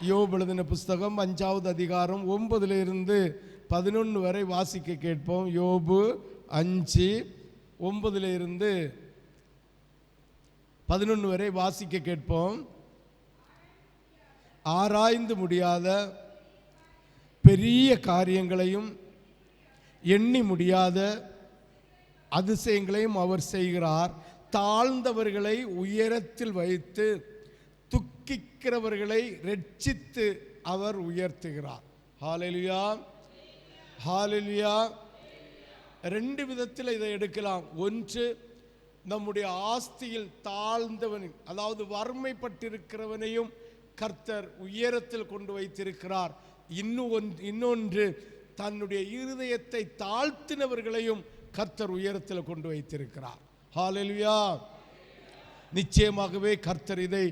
யோபு எழுதின புஸ்தகம் 5வது அதிகாரம் 9 11 வரை வாசிக்க கேட்போம். யோபு 5 9 11 வரை வாசிக்க கேட்போம். ஆராய்ந்து முடியாத பெரிய காரியங்களையும் எண்ணி முடியாத அதிசயங்களையும் அவர் செய்கிறார். தாழ்ந்தவர்களை உயரத்தில் வைத்து துக்கிக்கிறவர்களை ரட்சித்து அவர் உயர்த்துகிறார். ஹல்லேலூயா, ஹல்லேலூயா. ரெண்டு விதத்தில் இதை எடுக்கலாம். ஒன்று, நம்முடைய ஆஸ்தியில் தாழ்ந்தவன், அதாவது வறுமைப்பட்டிருக்கிறவனையும் கர்த்தர் உயரத்தில் கொண்டு வைத்திருக்கிறார். இன்னொன்று, தன்னுடைய இருதயத்தை தாழ்த்தினவர்களையும் கர்த்தர் உயரத்தில் கொண்டு வைத்திருக்கிறார். ஹல்லேலூயா. நிச்சயமாகவே கர்த்தர் இதை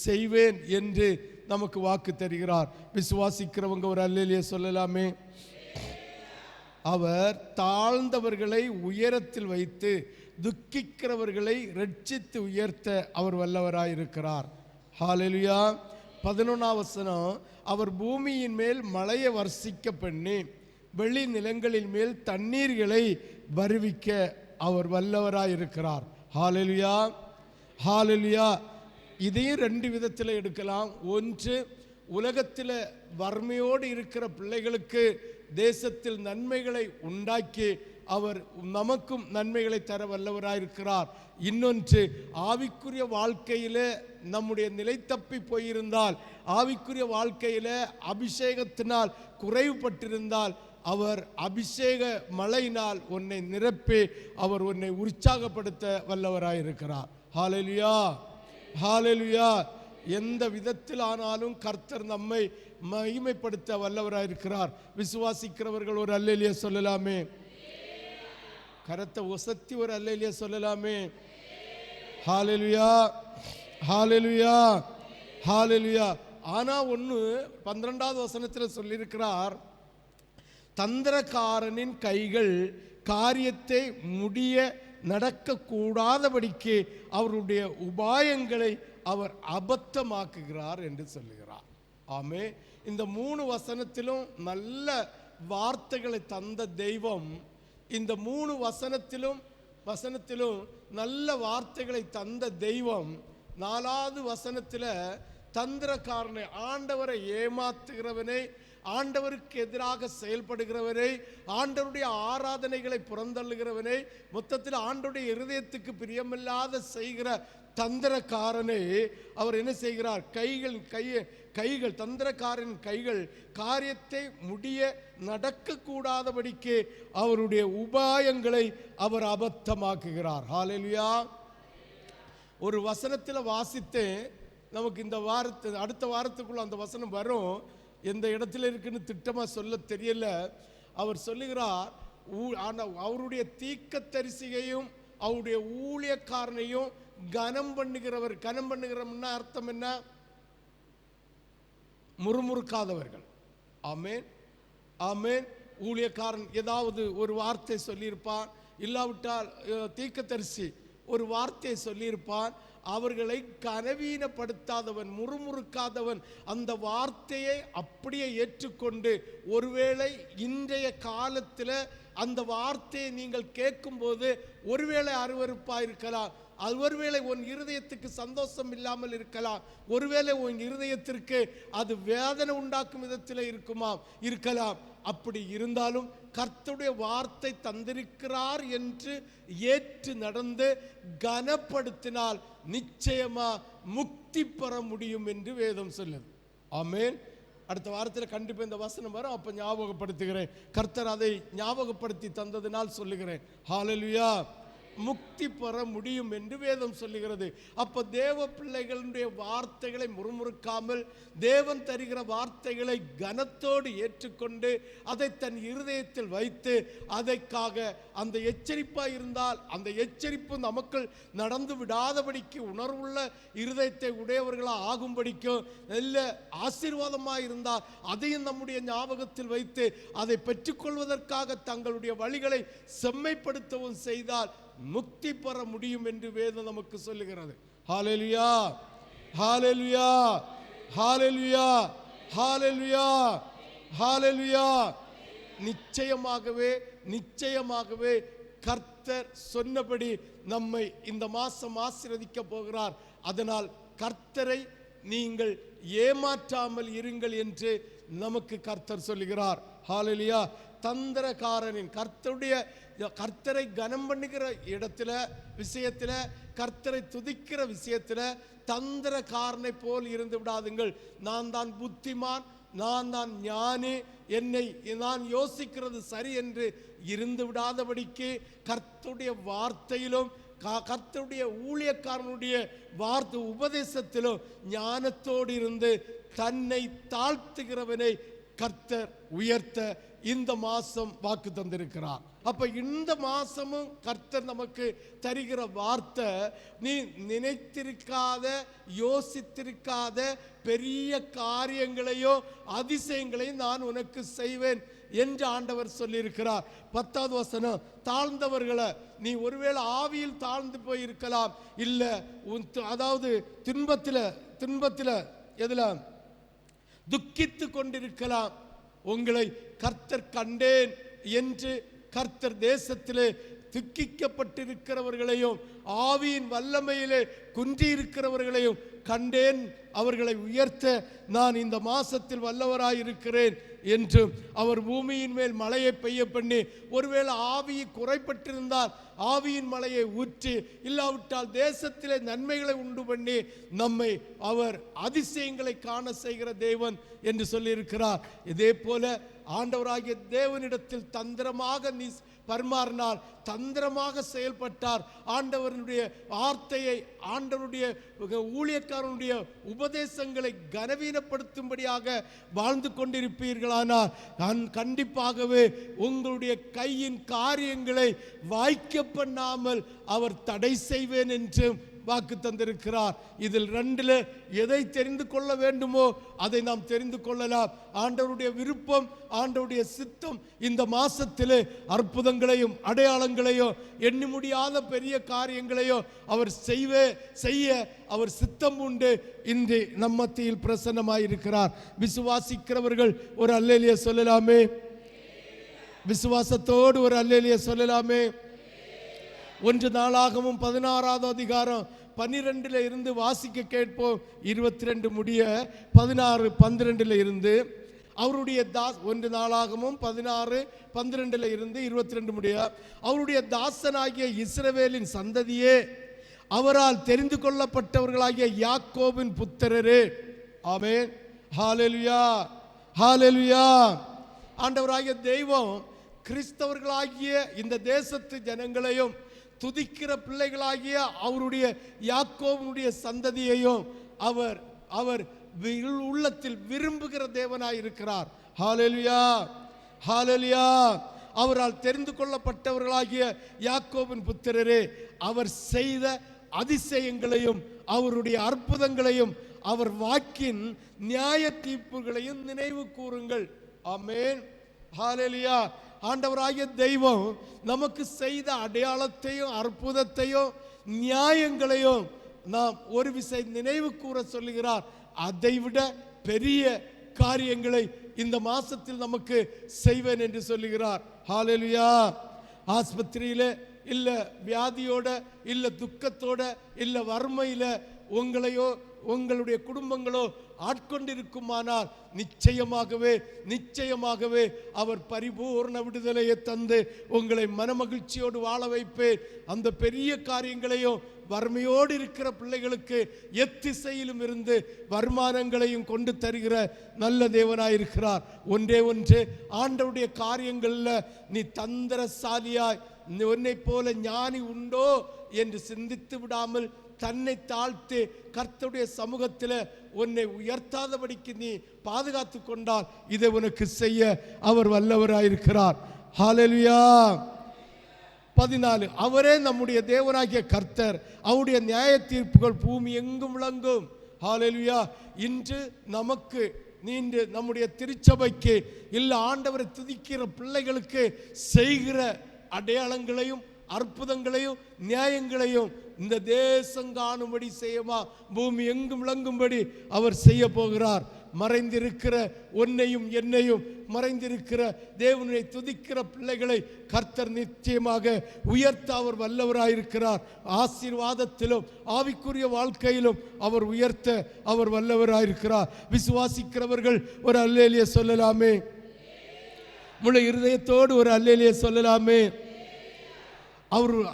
செய்வேன் என்று நமக்கு வாக்கு தருகிறார். விசுவாசிக்கிறவங்க ஒரு அல்லேலூயா சொல்லலாமே. அவர் தாழ்ந்தவர்களை உயரத்தில் வைத்து துக்கிக்கிறவர்களை ரட்சித்து உயர்த்த அவர் வல்லவராயிருக்கிறார். ஹல்லேலூயா. 11ஆம் வசனம், அவர் பூமியின் மேல் மழையை வர்ஷிக்க பண்ணி வெளி நிலங்களின் மேல் தண்ணீர்களை வருவிக்க அவர் வல்லவராயிருக்கிறார். ஹல்லேலூயா, ஹல்லேலூயா. இதையும் ரெண்டு விதத்தில் எடுக்கலாம். ஒன்று, உலகத்தில் வறுமையோடு இருக்கிற பிள்ளைகளுக்கு தேசத்தில் நன்மைகளை உண்டாக்கி அவர் நமக்கும் நன்மைகளை தர வல்லவராயிருக்கிறார். இன்னொன்று, ஆவிக்குரிய வாழ்க்கையில் நம்முடைய நிலை தப்பி போயிருந்தால், ஆவிக்குரிய வாழ்க்கையில் அபிஷேகத்தினால் குறைவுபட்டிருந்தால், அவர் அபிஷேக மழையினால் உன்னை நிரப்பி அவர் உன்னை உற்சாகப்படுத்த வல்லவராயிருக்கிறார். ஹல்லேலூயா, ஹல்லேலூயா. எந்த விதத்தில் ஆனாலும் கர்த்தர் நம்மை மகிமைப்படுத்த வல்லவராயிருக்கிறார். விசுவாசிக்கிறவர்கள் ஒரு அல்லேலூயா சொல்லலாமே. கரத்தை உசத்தி ஒரு அல்லேலூயா சொல்லலாமே. ஹல்லேலூயா, ஹல்லேலூயா, ஹல்லேலூயா. ஆனா ஒன்று, 12வது வசனத்தில் சொல்லியிருக்கிறார், தந்திரக்காரனின் கைகள் காரியத்தை முடிய நடக்கக்கூடாதபடிக்கு அவருடைய உபாயங்களை அவர் அபத்தமாக்குகிறார் என்று சொல்லுகிறார். ஆமே. இந்த 3 வசனத்திலும் நல்ல வார்த்தைகளை தந்த தெய்வம், இந்த 3 வசனத்திலும் நல்ல வார்த்தைகளை தந்த தெய்வம் 4வது வசனத்தில் தந்திரக்காரனை, ஆண்டவரை ஏமாத்துகிறவனை, ஆண்டவருக்கு எதிராக செயல்படுகிறவரை, ஆண்டவருடைய ஆராதனைகளை புறந்தள்ளுகிறவனை, மொத்தத்தில் ஆண்டவருடைய இருதயத்துக்கு பிரியமில்லாத செய்கிற தந்திரக்காரனை அவர் என்ன செய்கிறார்? கைகள் தந்திரக்காரன் கைகள் காரியத்தை முடிய நடக்கக்கூடாதபடிக்கு அவருடைய உபாயங்களை அவர் அபத்தமாக்குகிறார். ஹல்லேலூயா. ஒரு வசனத்தில் வாசித்து நமக்கு இந்த அடுத்த வாரத்துக்குள்ள அந்த வசனம் வரும். எந்த இடத்துல இருக்குன்னு திட்டமாக சொல்ல தெரியல. அவர் சொல்லுகிறார், அவருடைய தீர்க்கதரிசியையும் அவருடைய ஊழியக்காரனையும் கனம் பண்ணுகிறவர். கனம் பண்ணுகிறவன்னா அர்த்தம் என்ன? முறுமுறுக்காதவர்கள். ஆமேன், ஆமேன். ஊழியக்காரன் ஏதாவது ஒரு வார்த்தை சொல்லியிருப்பான், இல்லாவிட்டால் தீர்க்கதரிசி ஒரு வார்த்தையை சொல்லியிருப்பான். அவர்களை கனவீனப்படுத்தாதவன், முறுமுறுக்காதவன், அந்த வார்த்தையை அப்படியே ஏற்றுக்கொண்டு, ஒருவேளை இன்றைய காலத்தில் அந்த வார்த்தையை நீங்கள் கேட்கும்போது ஒருவேளை அருவருப்பாக இருக்கலாம், ஒருவேளை உன் இருதயத்துக்கு சந்தோஷம் இல்லாமல் இருக்கலாம், ஒருவேளை உன் இருதயத்திற்கு அது வேதனை உண்டாக்கும் விதத்தில் இருக்கலாம். அப்படி இருந்தாலும் கர்த்தருடைய வார்த்தை தந்திருக்கிறார் என்று ஏற்று நடந்து கனப்படுத்தினால் நிச்சயமா முக்தி பெற முடியும் என்று வேதம் சொல்லுது. ஆமேன். அடுத்த வாரத்தில் கண்டிப்பாக இந்த வசனம் வரும், அப்போ ஞாபகப்படுத்துகிறேன். கர்த்தர் அதை ஞாபகப்படுத்தி தந்ததினால் சொல்லுகிறேன். ஹல்லேலூயா. முக்தி பெற முடியும் என்று வேதம் சொல்லுகிறது. அப்போ தேவ பிள்ளைகளுடைய வார்த்தைகளை முறுமுறுக்காமல், தேவன் தருகிற வார்த்தைகளை கனத்தோடு ஏற்றுக்கொண்டு அதை தன் இருதயத்தில் வைத்து அதற்காக அந்த எச்சரிப்பாக இருந்தால் அந்த எச்சரிப்பு நமக்கு நடந்து விடாதபடிக்கு உணர்வுள்ள இருதயத்தை உடையவர்களாக ஆகும்படிக்கும், நல்ல ஆசீர்வாதமாக இருந்தால் அதையும் நம்முடைய ஞாபகத்தில் வைத்து அதை பெற்றுக்கொள்வதற்காக தங்களுடைய வழிகளை செம்மைப்படுத்தவும் செய்தால் முக்தி பெற முடியும் என்று வேதம் நமக்கு சொல்லுகிறது. ஹல்லேலூயா, ஹல்லேலூயா, ஹல்லேலூயா. ஹalleluya, ஹalleluya. நிச்சயமாகவே நிச்சயமாகவே கர்த்தர் சொன்னபடி நம்மை இந்த மாசம் ஆசீர்வதிக்க போகிறார். அதனால் கர்த்தரை நீங்கள் ஏமாற்றாமல் இருங்கள் என்று நமக்கு கர்த்தர் சொல்லுகிறார். ஹalleluya. தந்திரக்காரனின் கர்த்தரை கனம் பண்ணுகிற இடத்துல விஷயத்துல, கர்த்தரை துதிக்கிற விஷயத்துல தந்திரக்காரனை போல் இருந்து விடாதுங்கள். நான் தான் புத்திமான், நான் தான் ஞானி, நான் யோசிக்கிறது சரி என்று இருந்து விடாதபடிக்கு கர்த்தருடைய வார்த்தையிலும் கர்த்தருடைய ஊழியக்காரனுடைய வார்த்தை உபதேசத்திலும் ஞானத்தோடு இருந்து தன்னை தாழ்த்துகிறவனை கர்த்தர் உயர்த்த இந்த மாசம் வாக்கு தந்திருக்கிறார். அப்ப இந்த மாசமும் கர்த்தர் நமக்கு தருகிற வார்த்தை, நீ நினைத்திருக்காத யோசித்திருக்காத பெரிய காரியங்களையோ அதிசயங்களையும் நான் உனக்கு செய்வேன் என்று ஆண்டவர் சொல்லியிருக்கிறார். 10வது வசனம், தாழ்ந்தவர்களை நீ ஒருவேளை ஆவியில் தாழ்ந்து போயிருக்கலாம், இல்ல அதாவது துன்பத்தில் எதுல துக்கித்து கொண்டிருக்கலாம். உங்களை கர்த்தர் கண்டேன் என்று கர்த்தர் தேசத்திலே துக்கிக்கப்பட்டிருக்கிறவர்களையும் ஆவியின் வல்லமையிலே குன்றியிருக்கிறவர்களையும் கண்டேன், அவர்களை உயர்த்த நான் இந்த மாசத்தில் வல்லவராயிருக்கிறேன் என்றும், அவர் பூமியின் மேல் மழையை பெய்ய பண்ணி, ஒருவேளை ஆவியை குறைப்பட்டிருந்தால் ஆவியின் மழையை ஊற்றி, இல்லாவிட்டால் தேசத்திலே நன்மைகளை உண்டு பண்ணி நம்மை அவர் அதிசயங்களை காண செய்கிற தேவன் என்று சொல்லியிருக்கிறார். இதே போல ஆண்டவராகிய தேவனிடத்தில் தந்திரமாக நீ பரிமாறினால், தந்திரமாக செயல்பட்டார், ஆண்டவருடைய வார்த்தையை, ஆண்டவருடைய ஊழியக்காரனுடைய உபதேசங்களை கனவீனப்படுத்தும்படியாக வாழ்ந்து கொண்டிருப்பீர்களானால் கண்டிப்பாகவே உங்களுடைய கையின் காரியங்களை வாய்க்க பண்ணாமல் அவர் தடை செய்வேன் என்றும் வாக்கு தந்திருக்கிறார். இதில் 2ல் எதை தெரிந்து கொள்ள வேண்டுமோ அதை நாம் தெரிந்து கொள்ளலாம். ஆண்டவருடைய விருப்பம், ஆண்டவருடைய சித்தம் இந்த மாசத்திலே அற்புதங்களையும் அடையாளங்களையும் எண்ணி முடியாத பெரிய காரியங்களையும் அவர் செய்ய அவர் சித்தம் உண்டு இன்று நம் மத்தியில் பிரசன்னமாயிருக்கிறார். விசுவாசிக்கிறவர்கள் ஒரு அல்லேலூயா சொல்லலாமே? விசுவாசத்தோடு ஒரு அல்லேலூயா சொல்லலாமே? 1 நாளாகமும் 16வது அதிகாரம் 12 இருந்து வாசிக்க கேட்போம். 22 முடிய 16, 12 இருந்து அவருடைய 1 நாளாகமும் 16, 12 இருந்து 22 முடிய, அவருடைய தாசனாகிய இஸ்ரவேலின் சந்ததியே, அவரால் தெரிந்து கொள்ளப்பட்டவர்களாகிய யாக்கோபின் புத்திரரே. ஆமென், ஹalleluya, ஹalleluya. ஆண்டவராகிய தெய்வம் கிறிஸ்தவர்களாகிய இந்த தேசத்து ஜனங்களையும் துதிக்கிற பிள்ளைகளாகிய அவருடைய யாக்கோபுடைய சந்ததியையும் அவர் உள்ளத்தில் விரும்புகிற தேவனாயிருக்கிறார். ஹalleluya, ஹalleluya. அவரால் தெரிந்து கொள்ளப்பட்டவர்களாகிய யாக்கோபின் புத்திரரே, அவர் செய்த அதிசயங்களையும் அவருடைய அற்புதங்களையும் அவர் வாக்கின் நியாய தீர்ப்புகளையும் நினைவு கூறுங்கள். ஆமென், ஹalleluya. ஆண்டவராகிய தெய்வம் நமக்கு செய்த அடையாளத்தையும் அற்புதத்தையும் நியாயங்களையும் நாம் ஒரு விசை நினைவு கூற சொல்லுகிறார். அதைவிட பெரிய காரியங்களை இந்த மாசத்தில் நமக்கு செய்வேன் என்று சொல்லுகிறார். ஹalleluya. ஆஸ்பத்திரியில இல்ல வியாதியோட, இல்ல துக்கத்தோட, இல்ல வறுமையில உங்களையோ உங்களுடைய குடும்பங்களோ ஆட்கொண்டிருக்குமானால் நிச்சயமாகவே அவர் பரிபூர்ண விடுதலையை தந்து உங்களை மனமகிழ்ச்சியோடு வாழ வைப்பேன். அந்த பெரிய காரியங்களையும் வறுமையோடு இருக்கிற பிள்ளைகளுக்கு எத்திசையிலும் இருந்து வருமானங்களையும் கொண்டு தருகிற நல்ல தேவனாயிருக்கிறார். ஒன்றே ஆண்டவருடைய காரியங்கள்ல நீ தந்திரசாலியாய், உன்னை போல ஞானி உண்டோ என்று சிந்தித்து விடாமல் தன்னை தாழ்த்தி கர்த்தருடைய சமூகத்தில் உன்னை உயர்த்தாதபடிக்கு நீ பாதுகாத்து கொண்டால் இதை உனக்கு செய்ய அவர் வல்லவராயிருக்கிறார். ஹalleluya. 14, அவரே நம்முடைய தேவனாகிய கர்த்தர், அவருடைய நியாய தீர்ப்புகள் பூமி எங்கும் விளங்கும். ஹalleluya. இன்று நமக்கு, நீண்டு நம்முடைய திருச்சபைக்கு, இல்ல ஆண்டவரை துதிக்கிற பிள்ளைகளுக்கு செய்கிற அடையாளங்களையும் அற்புதங்களையும் நியாயங்களையும் இந்த தேசம் காணும்படி செய்யுமா, பூமி எங்கும் விளங்கும்படி அவர் செய்ய போகிறார். மறைந்திருக்கிற உன்னையும் என்னையும், மறைந்திருக்கிற தேவனை துதிக்கிற பிள்ளைகளை கர்த்தர் நிச்சயமாக உயர்த்த அவர் வல்லவராயிருக்கிறார். ஆசீர்வாதத்திலும் ஆவிக்குரிய வாழ்க்கையிலும் அவர் உயர்த்த அவர் வல்லவராயிருக்கிறார். விசுவாசிக்கிறவர்கள் ஒரு அல்லேலூயா சொல்லலாமே. முழு இருதயத்தோடு ஒரு அல்லேலூயா சொல்லலாமே.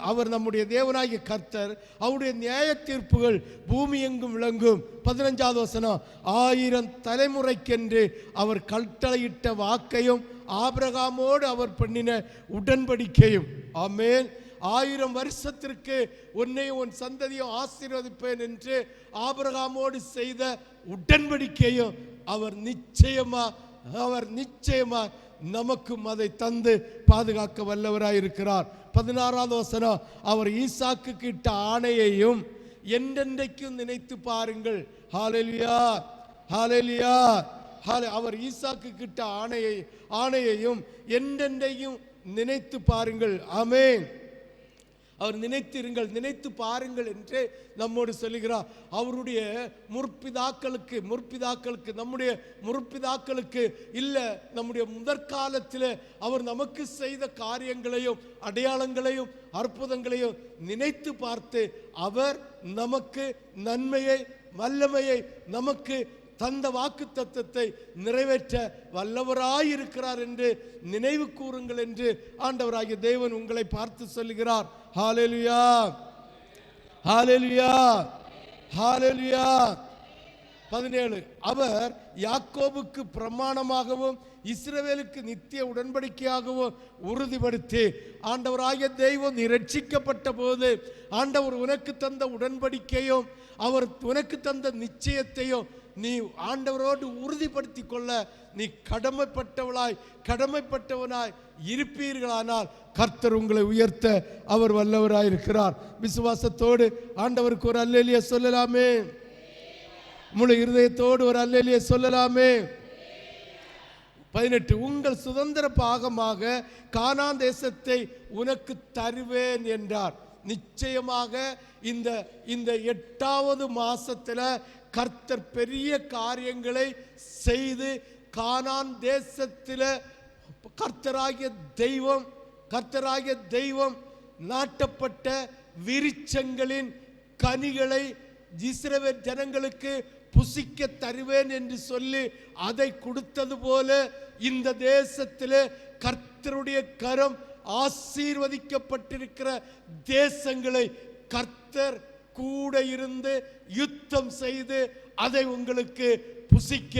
அவர் நம்முடைய தேவனாகிய கர்த்தர், அவருடைய நியாய தீர்ப்புகள் பூமி எங்கும் விளங்கும். 15வது வசனம், 1000 தலைமுறைக்கென்று அவர் கட்டளையிட்ட வாக்கையும் ஆபிரகாமோடு அவர் பண்ணின உடன்படிக்கையும். ஆமென். 1000 வருஷத்திற்கு உன்னையும் உன் சந்ததியும் ஆசீர்வதிப்பேன் என்று ஆபிரகாமோடு செய்த உடன்படிக்கையும் அவர் நிச்சயமா நமக்கும் அதை தந்து பாதுகாக்க வல்லவராயிருக்கிறார். 16வது வசனம், அவர் ஈசாக்கு இட்ட ஆணையையும் என்றென்றைக்கும் நினைத்து பாருங்கள். ஹல்லேலூயா, ஹல்லேலூயா. அவர் ஈசாக்கு இட்ட ஆணையையும் என்றென்றைக்கும் நினைத்து பாருங்கள். ஆமென். அவர் நினைத்து பாருங்கள் என்று நம்மோடு சொல்லுகிறார். அவருடைய முற்பிதாக்களுக்கு நம்முடைய முற்பிதாக்களுக்கு இல்லை, நம்முடைய முதற்காலத்தில் அவர் நமக்கு செய்த காரியங்களையும் அடையாளங்களையும் அற்புதங்களையும் நினைத்து பார்த்து அவர் நமக்கு நன்மையை வல்லமையை நமக்கு தந்த வாக்கு தத்தத்தை நிறைவேற்ற வல்லவராயிருக்கிறார் என்று நினைவு கூறுங்கள் என்று ஆண்டவராகிய தேவன் உங்களை பார்த்து சொல்லுகிறார். ஹல்லேலூயா, ஹல்லேலூயா, ஹல்லேலூயா. 17, அவர் யாக்கோபுக்கு பிரமாணமாகவும் இஸ்ரவேலுக்கு நித்திய உடன்படிக்கையாகவும் உறுதிப்படுத்தி. ஆண்டவராகிய தெய்வம் நீ ரட்சிக்கப்பட்ட போது ஆண்டவர் உனக்கு தந்த உடன்படிக்கையும் அவர் உனக்கு தந்த நிச்சயத்தையும் நீ ஆண்டவரோடு உறுதிப்படுத்தி கொள்ள நீ கடமைப்பட்டவனாய் இருப்பீர்களானால் கர்த்தர் உங்களை உயர்த்த அவர் வல்லவராயிருக்கிறார். விசுவாசத்தோடு ஆண்டவருக்கு ஒரு அல்லேலூயா சொல்லலாமே. முழு இருதயத்தோடு ஒரு அல்லேலூயா சொல்லலாமே. 18, உங்கள் சுதந்திர பாகமாக கானான் தேசத்தை உனக்கு தருவேன் என்றார். நிச்சயமாக இந்த 8வது மாசத்துல கர்த்தர் பெரிய காரியங்களை செய்து கானான் தேசத்தில் கர்த்தராகிய தெய்வம் நாட்டப்பட்ட விருட்சங்களின் கனிகளை இஸ்ரவேல் ஜனங்களுக்கு புசிக்க தருவேன் என்று சொல்லி அதை கொடுத்தது போல இந்த தேசத்தில் கர்த்தருடைய கரம் ஆசீர்வதிக்கப்பட்டிருக்கிற தேசங்களை கர்த்தர் கூட இருந்து யுத்தம் செய்து அதை உங்களுக்கு புசிக்க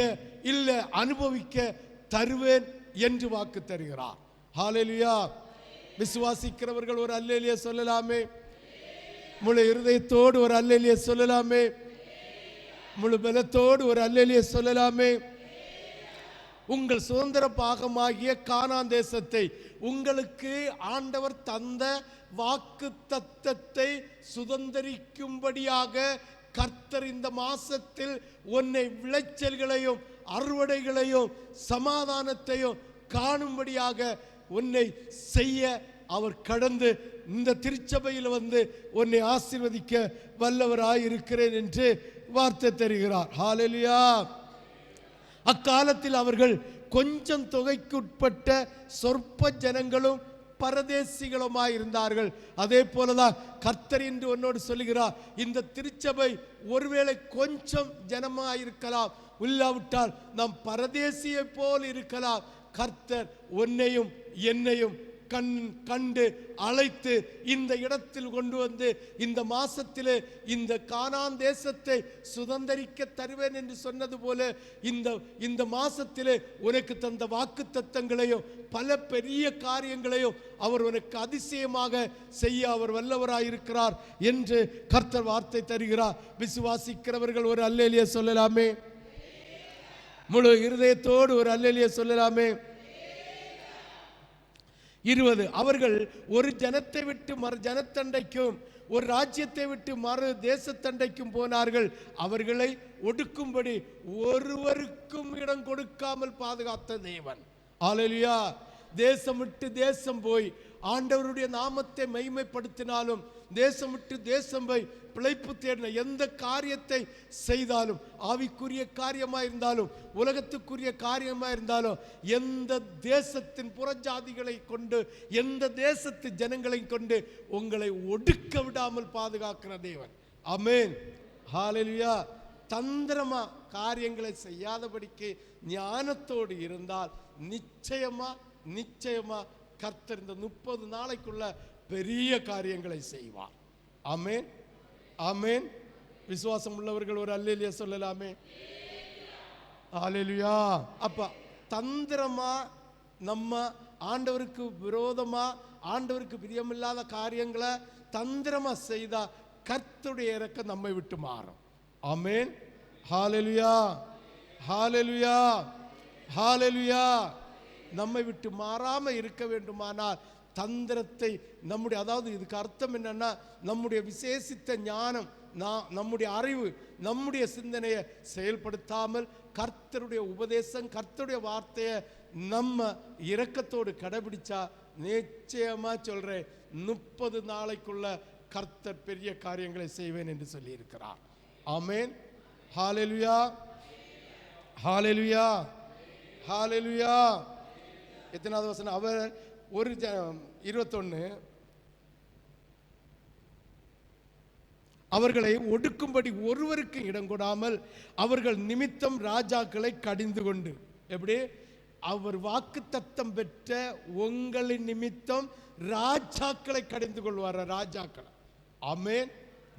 இல்லை அனுபவிக்க தருவேன் என்று வாக்கு தருகிறார். ஹல்லேலூயா. விசுவாசிக்கிறவர்கள் ஒரு அல்லேலூயா சொல்லலாமே. முழு இருதயத்தோடு ஒரு அல்லேலூயா சொல்லலாமே. முழு பலத்தோடு ஒரு அல்லேலூயா சொல்லலாமே. உங்கள் சுதந்திர பாகமாகிய கானான் தேசத்தை உங்களுக்கு ஆண்டவர் தந்த வாக்கு தத்தத்தை சுதந்தரிக்கும்படியாக கர்த்தர் இந்த மாசத்தில் உன்னை விளைச்சல்களையும் அறுவடைகளையும் சமாதானத்தையும் காணும்படியாக உன்னை செய்ய அவர் கடந்து இந்த திருச்சபையில் வந்து உன்னை ஆசீர்வதிக்க வல்லவராயிருக்கிறேன் என்று வார்த்தை தருகிறார். ஹல்லேலூயா. அக்காலத்தில் அவர்கள் கொஞ்சம் தொகைக்குட்பட்ட சொற்ப ஜனங்களும் பரதேசிகளுமாயிருந்தார்கள். அதே போலதான் கர்த்தர் என்று உன்னோடு சொல்லுகிறார். இந்த திருச்சபை ஒருவேளை கொஞ்சம் ஜனமாயிருக்கலாம், இல்லாவிட்டால் நாம் பரதேசியை போல் இருக்கலாம். கர்த்தர் உன்னையும் என்னையும் கண்டு அழைத்து இந்த இடத்தில் கொண்டு வந்து இந்த மாசத்திலே இந்த கானான் தேசத்தை சுதந்தரிக்க தருவேன் என்று சொன்னது போல இந்த மாசத்திலே உனக்கு தந்த வாக்கு தத்தங்களையும் பல பெரிய காரியங்களையும் அவர் உனக்கு அதிசயமாக செய்ய அவர் வல்லவராயிருக்கிறார் என்று கர்த்தர் வார்த்தை தருகிறார். விசுவாசிக்கிறவர்கள் ஒரு அல்லேலூயா சொல்லலாமே. முழு இருதயத்தோடு ஒரு அல்லேலூயா சொல்லலாமே. 20, அவர்கள் ஒரு ஜனத்தை விட்டு மறு ஜனத்தண்டைக்கும் ஒரு ராஜ்யத்தை விட்டு மறு தேசத்தண்டைக்கும் போனார்கள். அவர்களை ஒடுக்கும்படி ஒருவருக்கும் இடம் கொடுக்காமல் பாதுகாத்த தேவன். ஹல்லேலூயா. தேசம் விட்டு தேசம் போய் ஆண்டவருடைய நாமத்தை மகிமைப்படுத்தினாலும் தேசம் விட்டு தேசம் போய் பிழைப்பு தேடின எந்த காரியத்தை செய்தாலும், ஆவிக்குரிய காரியமாக இருந்தாலும் உலகத்துக்குரிய காரியமாக இருந்தாலும், எந்த தேசத்தின் புறஜாதிகளை கொண்டு எந்த தேசத்து ஜனங்களை கொண்டு உங்களை ஒடுக்க விடாமல் பாதுகாக்கிற தேவன். ஆமென், ஹல்லேலூயா. தந்திரமா காரியங்களை செய்யாதபடிக்கு ஞானத்தோடு இருந்தால் நிச்சயமா கர்த்தர் இந்த 30 நாளைக்குள்ள பெரிய காரியங்களை செய்வார். ஆமென், ஆமென். விசுவாசம் உள்ளவர்கள் ஒரு அல்லேலூயா சொல்லலாமே. ஹல்லேலூயா. அப்ப தந்திரமா நம்ம ஆண்டவருக்கு விரோதமா, ஆண்டவருக்கு பிரியமில்லாத காரியங்களை தந்திரமா செய்தா கர்த்தருடைய இரக்கம் நம்மை விட்டு மாறும். ஆமென், ஹல்லேலூயா, ஹல்லேலூயா, ஹல்லேலூயா. நம்மை விட்டு மாறாம இருக்க வேண்டுமானால் தந்திரத்தை நம்முடைய, அதாவது இதுக்கு அர்த்தம் என்னன்னா, நம்முடைய விசேஷித்த ஞானம், நம்முடைய அறிவு, நம்முடைய சிந்தனையை செயல்படுத்தாமல் கர்த்தருடைய உபதேசம், கர்த்தருடைய வார்த்தையை நம்ம இரக்கத்தோடு கடைபிடிச்சா நிச்சயமா சொல்றேன் 30 நாளைக்குள்ள கர்த்தர் பெரிய காரியங்களை செய்வேன் என்று சொல்லி இருக்கிறார். ஆமென், ஹல்லேலூயா, ஹல்லேலூயா, ஹல்லேலூயா. எத்தனாவது வசனம்? அவர் 21 அவர்களை ஒடுக்கும்படி ஒருவருக்கு இடம் கொடாமல் அவர்கள் நிமித்தம் ராஜாக்களை கடிந்து கொண்டு. எப்படி? அவர் வாக்குத்தத்தம் பெற்ற உங்களின் நிமித்தம் ராஜாக்களை கடிந்து கொள்வார். ராஜாக்களை, ஆமென்,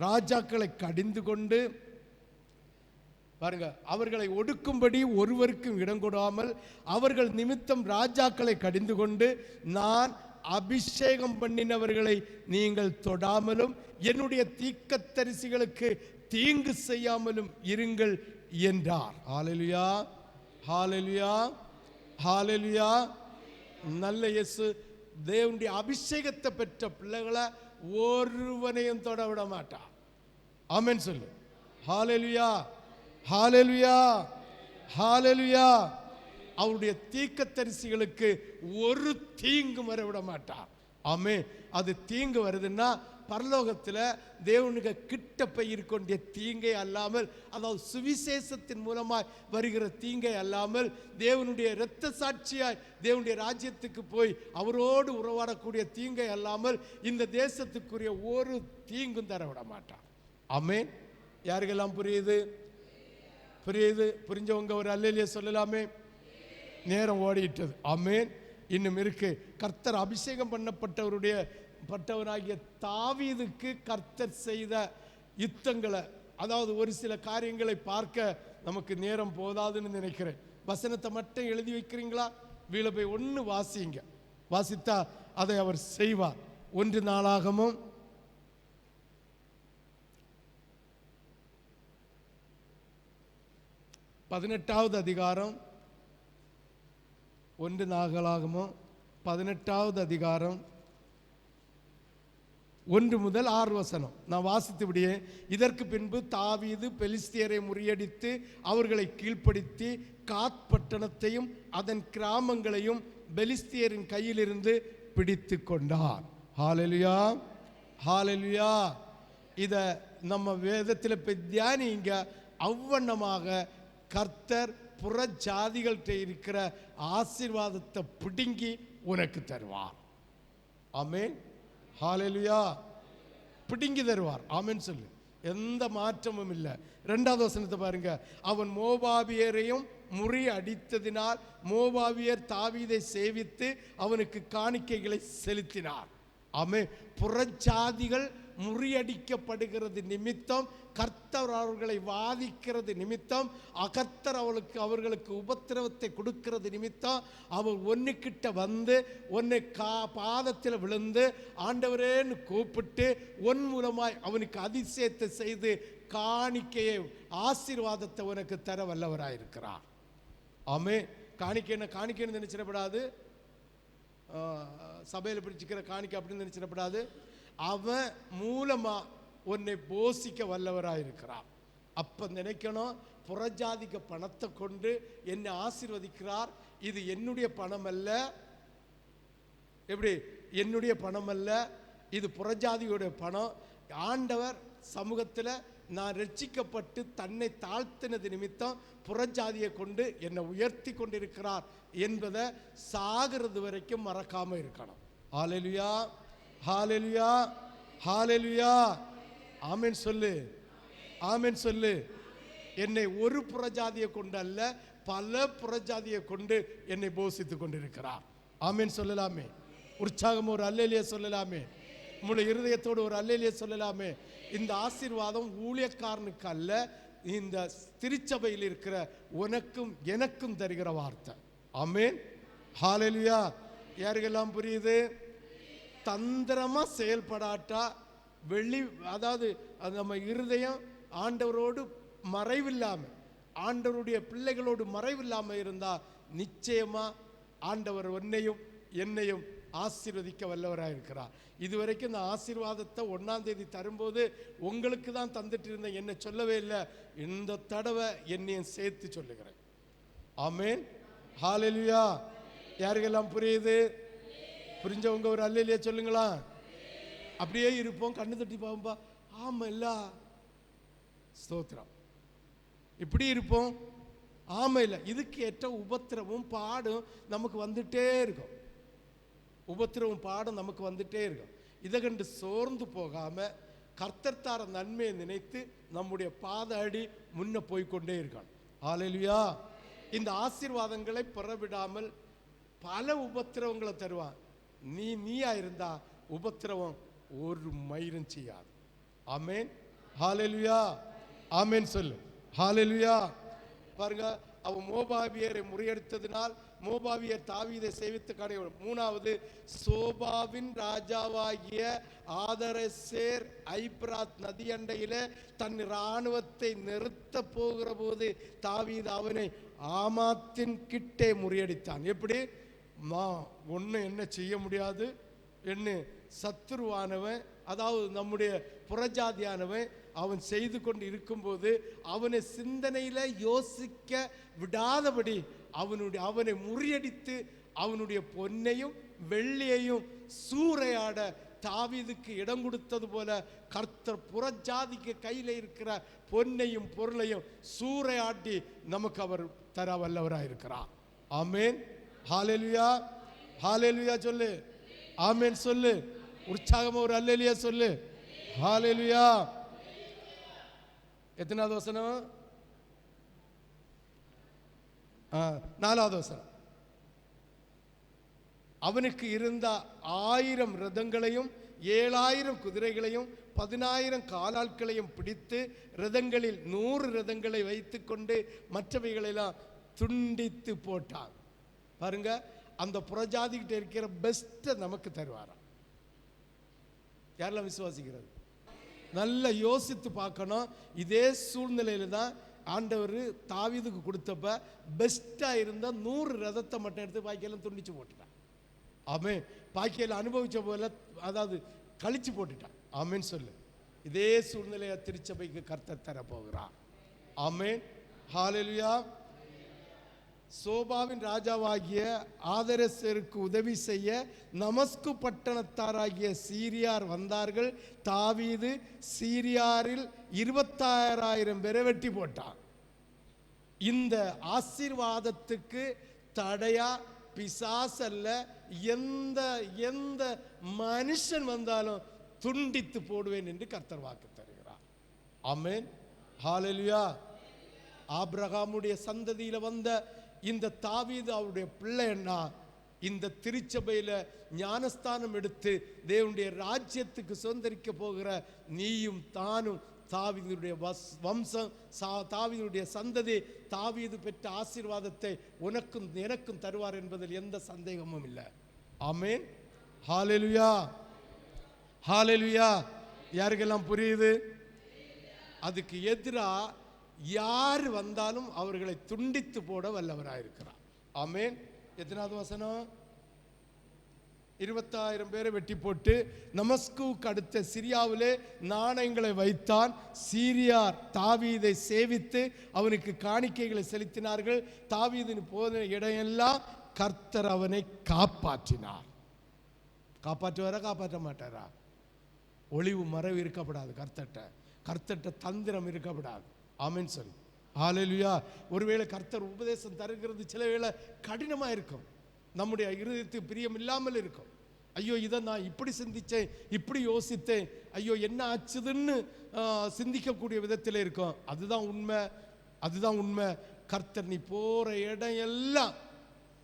ராஜாக்களை கடிந்து கொண்டு பாருங்க, அவர்களை ஒடுக்கும்படி ஒருவருக்கும் இடம் கொடாமல் அவர்கள் நிமித்தம் ராஜாக்களை கடிந்து கொண்டு, நான் அபிஷேகம் பண்ணினவர்களை நீங்கள் தொடாமலும் என்னுடைய தீர்க்கதரிசிகளுக்கு தீங்கு செய்யாமலும் இருங்கள் என்றார். ஹல்லேலூயா, ஹல்லேலூயா, ஹல்லேலூயா. நல்ல இயேசு தேவனுடைய அபிஷேகத்தை பெற்ற பிள்ளைகளை ஒருவனையும் தொட விட மாட்டார். ஆமென் சொல்லு. ஹல்லேலூயா, ஹல்லேலூயா, ஹல்லேலூயா. அவருடைய தீர்க்கதரிசிகளுக்கு ஒரு தீங்கு வர விட மாட்டார். ஆமென். அது தீங்கு வருதுன்னா பரலோகத்தில் தேவனுக்கு கிட்ட போயிருக்கின்ற தீங்கை அல்லாமல், அதாவது சுவிசேஷத்தின் மூலமாய் வருகிற தீங்கை அல்லாமல், தேவனுடைய இரத்த சாட்சியாய் தேவனுடைய ராஜ்யத்துக்கு போய் அவரோடு உறவாடக்கூடிய தீங்கை அல்லாமல் இந்த தேசத்துக்குரிய ஒரு தீங்கும் தர விட மாட்டார். ஆமென். யாருக்கெல்லாம் புரியுது? புரிஞ்சவங்க ஒரு அல்லேலூயா சொல்லலாமே. நேரம் ஓடிட்டது. ஆமென். இன்னும் இருக்கு. கர்த்தர் அபிஷேகம் பட்டவனாகிய தாவீதுக்கு கர்த்தர் செய்த யுத்தங்களை, அதாவது ஒரு சில காரியங்களை பார்க்க நமக்கு நேரம் போதாதுன்னு நினைக்கிறேன். வசனத்தை மட்டும் எழுதி வைக்கிறீங்களா? வீல போய் 1 வாசிங்க. வாசித்தா அதை அவர் செய்வார். 1 நாளாகமும் 18வது அதிகாரம், 1 நாளாகமும் 18வது அதிகாரம் 1 முதல் 6 வசனம் நான் வாசித்து விடியே. இதற்கு பின்பு தாவீது பெலிஸ்தியரை முறியடித்து அவர்களை கீழ்ப்படுத்தி காத் பட்டணத்தையும் அதன் கிராமங்களையும் பெலிஸ்தியரின் கையிலிருந்து பிடித்து கொண்டார். ஹல்லேலூயா, ஹல்லேலூயா. இத நம்ம வேதத்தில் போய் தியானிங்க. அவ்வண்ணமாக கர்த்தர் புற ஜாதிகள்கிட்ட இருக்கிற ஆசீர்வாதத்தை பிடுங்கி உனக்கு தருவார். ஆமென், ஹல்லேலூயா. பிடுங்கி தருவார். ஆமென் சொல்லு. எந்த மாற்றமும் இல்லை. 2வது வசனத்தை பாருங்க. அவன் மோவாபியரையும் முறியடித்ததினால் மோவாபியர் தாவீதை சேவித்து அவனுக்கு காணிக்கைகளை செலுத்தினார். ஆமென். புறஜாதிகள் முறியடிக்கப்படுகிறது நிமித்தம், கர்த்தர் அவர்களை வாதிக்கிறது நிமித்தம், கர்த்தர் அவர்களுக்கு உபத்திரவத்தை கொடுக்கிறது நிமித்தம், அவர் ஒன்னுக்கிட்ட வந்து ஒன்னை பாதத்தில் விழுந்து ஆண்டவரேன்னு கூப்பிட்டு ஒன் மூலமாய் அவனுக்கு அதிசயத்தை செய்து காணிக்கையை, ஆசீர்வாதத்தை உனக்கு தர வல்லவராயிருக்கிறார். ஆமே. காணிக்கைன்னு நினைச்சிடப்படாது. சபையில் பிடிச்சிக்கிற காணிக்கை அப்படின்னு நினைச்சிடப்படாது. அவன் மூலமா உன்னை போஷிக்க வல்லவராயிருக்கிறார். அப்ப நினைக்கணும், புறஜாதிக்க பணத்தை கொண்டு என்னை ஆசீர்வதிக்கிறார். இது என்னுடைய பணம் அல்ல. எப்படி? என்னுடைய பணம் அல்ல, இது புறஜாதியோட பணம். ஆண்டவர் சமூகத்தில் நான் ரட்சிக்கப்பட்டு தன்னை தாழ்த்தினது நிமித்தம் புறஜாதியை கொண்டு என்னை உயர்த்தி கொண்டிருக்கிறார் என்பதை சாகிறது வரைக்கும் மறக்காம இருக்கணும். ஹல்லேலூயா, ஹல்லேலூயா, ஹல்லேலூயா. ஆமென் சொல்லு, ஆமென் சொல்லு. என்னை ஒரு புறஜாதியை கொண்டு அல்ல, பல புறஜாதியை கொண்டு என்னை போஷித்துக் கொண்டிருக்கிறார். ஆமென் சொல்லலாமே. உற்சாகம் ஒரு அல்லேலூயா சொல்லலாமே. உங்களுடைய இருதயத்தோடு ஒரு அல்லேலூயா சொல்லலாமே. இந்த ஆசீர்வாதம் ஊழியக்காரனுக்கு அல்ல, இந்த திருச்சபையில் இருக்கிற உனக்கும் எனக்கும் தருகிற வார்த்தை. ஆமென், ஹல்லேலூயா. யாருக்கெல்லாம் புரியுது? தந்திரமா செயல்படாட்டா அதாவது நம்ம இருதயம் ஆண்டவரோடு மறைவில்லாம, ஆண்டவருடைய பிள்ளைகளோடு மறைவில்லாம இருந்தா நிச்சயமா ஆண்டவர் உன்னையும் என்னையும் ஆசீர்வதிக்க வல்லவராக இருக்கிறார். இதுவரைக்கும் இந்த ஆசீர்வாதத்தை 1ஆம் தேதி தரும்போது உங்களுக்கு தான் தந்துட்டு இருந்தேன், என்ன சொல்லவே இல்லை. இந்த தடவை என்னையும் சேர்த்து சொல்லுகிறேன். ஆமென், ஹல்லேலூயா. யாருக்கெல்லாம் புரியுது? புரிஞ்சவங்க ஒரு அல்லேலூயா சொல்லுங்களா. அப்படியே இருப்போம், கண்ணு தட்டி பாப்பா. ஆமல்ல, ஸ்தோத்திரம். இப்படி இருப்போம். ஆமா இல்லை, இதுக்கு ஏற்ற உபத்திரமும் பாடும் நமக்கு வந்துட்டே இருக்கும். உபத்திரவும் பாடம் நமக்கு வந்துட்டே இருக்கும். இதை கண்டு சோர்ந்து போகாம கர்த்தர் தார நன்மையை நினைத்து நம்முடைய பாத அடி முன்ன போய்கொண்டே இருக்கணும். ஹல்லேலூயா. இந்த ஆசீர்வாதங்களை பெறவிடாமல் பல உபத்திரவங்களை தருவான். நீயா இருந்தா உபத்திரவம் ஒரு மயிரும் செய்யாது. ஆமென், ஹல்லேலூயா. ஆமென் சொல்லு, ஹல்லேலூயா. பாருங்க, அவன் மோபாபியரை முறியடித்ததினால் மோபாபியர் தாவீதை சேவித்து கடை. 3வது, சோபாவின் ராஜாவாகிய ஆதரசேர் ஐப்ராத் நதியண்டையில தன் இராணுவத்தை நிறுத்த போகிற போது தாவீது அவனை ஆமாத்தின் கிட்டே முறியடித்தான். எப்படி? ஒன்னும் என்ன செய்ய முடியாது என்ன சத்துருவானவன், அதாவது நம்முடைய புறஜாதியானவன் அவன் செய்து கொண்டு இருக்கும்போது அவனை சிந்தனையில யோசிக்க விடாதபடி அவனை முறியடித்து அவனுடைய பொன்னையும் வெள்ளியையும் சூறையாட தாவீதுக்கு இடம் கொடுத்தது போல கர்த்தர் புறஜாதிக்கு கையில இருக்கிற பொன்னையும் பொருளையும் சூறையாட்டி நமக்கு அவர் தர வல்லவராக இருக்கிறார். ஆமென், ஹல்லேலூயா, ஹல்லேலூயா சொல்லு, ஆமென் சொல்லு. உற்சாகமா ஒரு அல்லேலூயா சொல்லு, ஹல்லேலூயா. எத்தனாவது வசனம்? 4வது வசனம். அவனுக்கு இருந்த 1000 ரதங்களையும் 7000 குதிரைகளையும் 10000 காலாட்களையும் பிடித்து ரதங்களில் 100 ரதங்களை வைத்துக் கொண்டு மற்றவைகளெல்லாம் துண்டித்து போட்டான். பாருங்க, அந்த புறஜாதிகிட்ட இருக்கிற பெஸ்ட்டை நமக்கு தருவாராம். யாரெல்லாம் விசுவாசிக்கிறது? நல்லா யோசித்து பார்க்கணும். இதே சூழ்நிலையில தான் ஆண்டவர் தாவீதுக்கு கொடுத்தப்ப பெஸ்டா இருந்த 100 ரதத்தை மட்டும் எடுத்து பாக்கியெல்லாம் துண்டிச்சு போட்டுட்டான். ஆமென். பாக்கியெல்லாம் அனுபவிச்ச போல, அதாவது கழிச்சு போட்டுட்டான். ஆமென் சொல்லு. இதே சூழ்நிலையை திருச்சபைக்கு கர்த்தர் தர போகிறார். ஆமென், ஹல்லேலூயா. சோபாவின் ராஜாவாகிய ஆதரசருக்கு உதவி செய்ய நமஸ்கு பட்டணத்தாராகிய சீரியார் வந்தார்கள். தாவீது சீரியாரில் 26000 பேரை வெட்டி போட்டான். இந்த ஆசீர்வாதத்துக்கு தடையா பிசாசல்ல, எந்த மனுஷன் வந்தாலும் துண்டித்து போடுவேன் என்று கர்த்தர் வாக்கு தருகிறார். ஆமென், ஹல்லேலூயா. ஆபிரகாமுடைய சந்ததியில வந்த இந்த தாவீது அவருடைய பிள்ளைன்னா இந்த திருச்சபையில ஞானஸ்தானம் எடுத்து தேவனுடைய ராஜ்யத்துக்கு சுதந்திரிக்க போகிற நீயும் தானும் தாவீதுடைய வம்சம், தாவீதுடைய சந்ததி, தாவீது பெற்ற ஆசீர்வாதத்தை உனக்கும் எனக்கும் தருவார் என்பதில் எந்த சந்தேகமும் இல்லை. ஆமென், ஹல்லேலூயா, ஹல்லேலூயா. யாருக்கெல்லாம் புரியுது? அதுக்கு எதிராக யார் வந்தாலும் அவர்களை துண்டித்து போட வல்லவராயிருக்கிறார். ஆமென். எத்தனாவது வசனம்? 20000 பேரை வெட்டி போட்டு நமஸ்குவுக்கு அடுத்த சிரியாவிலே நாணயங்களை வைத்தான். சீரியார் தாவீதை சேவித்து அவனுக்கு காணிக்கைகளை செலுத்தினார்கள். தாவீதின் போன இடையெல்லாம் கர்த்தர் அவனை காப்பாற்றினார். காப்பாற்றுவாரா காப்பாற்ற மாட்டாரா? ஒளிவு மறைவு இருக்கப்படாது. கர்த்தர்ட்ட தந்திரம் இருக்கப்படாது. ஆமென் சொல்லு. ஹல்லேலூயா. ஒருவேளை கர்த்தர் உபதேசம் தருகிறது சில வேளை கடினமாக இருக்கும், நம்முடைய இருதயத்துக்கு பிரியம் இல்லாமல் இருக்கும். ஐயோ, இதை நான் இப்படி சிந்தித்தேன், இப்படி யோசித்தேன், ஐயோ என்ன ஆச்சுதுன்னு சிந்திக்கக்கூடிய விதத்தில் இருக்கும். அதுதான் உண்மை. கர்த்தர் நீ போகிற இடம் எல்லாம்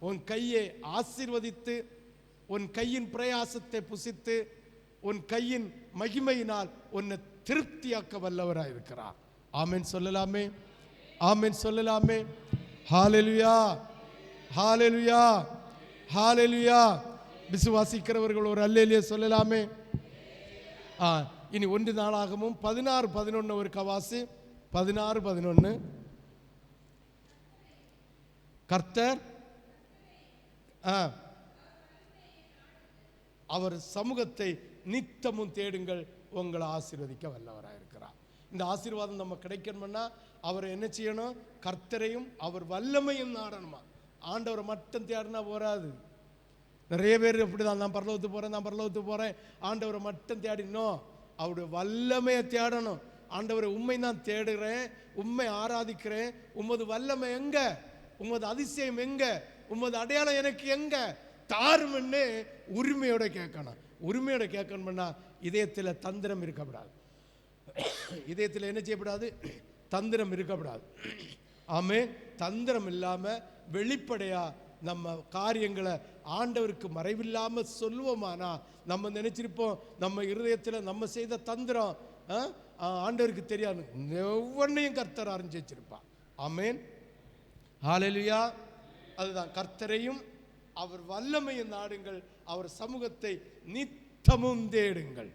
உன் கையை ஆசீர்வதித்து, உன் கையின் பிரயாசத்தை புசித்து, உன் கையின் மகிமையினால் உன்னை திருப்தியாக்க வல்லவராக இருக்கிறார். ஆமென் சொல்லலாமே, ஆமென் சொல்லலாமே. ஹல்லேலூயா, ஹல்லேலூயா, ஹல்லேலூயா. விசுவாசிக்கிறவர்கள் ஒரு அல்லேலூயா சொல்லலாமே. இனி 1 நாளாகமும் 16:11 ஒரு கவாசி 16:11. கர்த்தர் அவர் சமூகத்தை நித்தமும் தேடுங்கள், உங்களை ஆசீர்வதிக்க வல்லவராக இருக்கிறார். இந்த ஆசீர்வாதம் நம்ம கிடைக்கணும்னா அவரை என்ன செய்யணும்? கர்த்தரையும் அவர் வல்லமையும் நாடணுமா. ஆண்டவரை மட்டும் தேடினா போராது. நிறைய பேர் அப்படிதான், நான் பரலோகத்துக்கு போறேன் ஆண்டவரை மட்டும் தேடினோம். அவருடைய வல்லமையை தேடணும். ஆண்டவரை உண்மை நான் தேடுகிறேன், உண்மை ஆராதிக்கிறேன், உமது வல்லமை எங்க, உமது அதிசயம் எங்க, உமது அடையாளம் எனக்கு எங்க தாரும்னு உரிமையோட கேட்கணும். உரிமையோட கேட்கணும்னா இதயத்தில் தந்திரம் இருக்கப்படாது. இதயத்தில் என்ன செய்யப்படாது? தந்திரம் இருக்கப்படாது. ஆமே, தந்திரம் இல்லாமல் வெளிப்படையா நம்ம காரியங்களை ஆண்டவருக்கு மறைவில்லாமல் சொல்லுவோமானா நம்ம நினைச்சிருப்போம் நம்ம இருதயத்தில் நம்ம செய்த தந்திரம் ஆண்டவருக்கு தெரியாது. ஒவ்வொன்றையும் கர்த்தர் அறிஞ்சு வச்சிருப்பான். ஆமேன், ஹல்லேலூயா. அதுதான், கர்த்தரையும் அவர் வல்லமையும் நாடுங்கள், அவர் சமூகத்தை நித்தமும் தேடுங்கள்.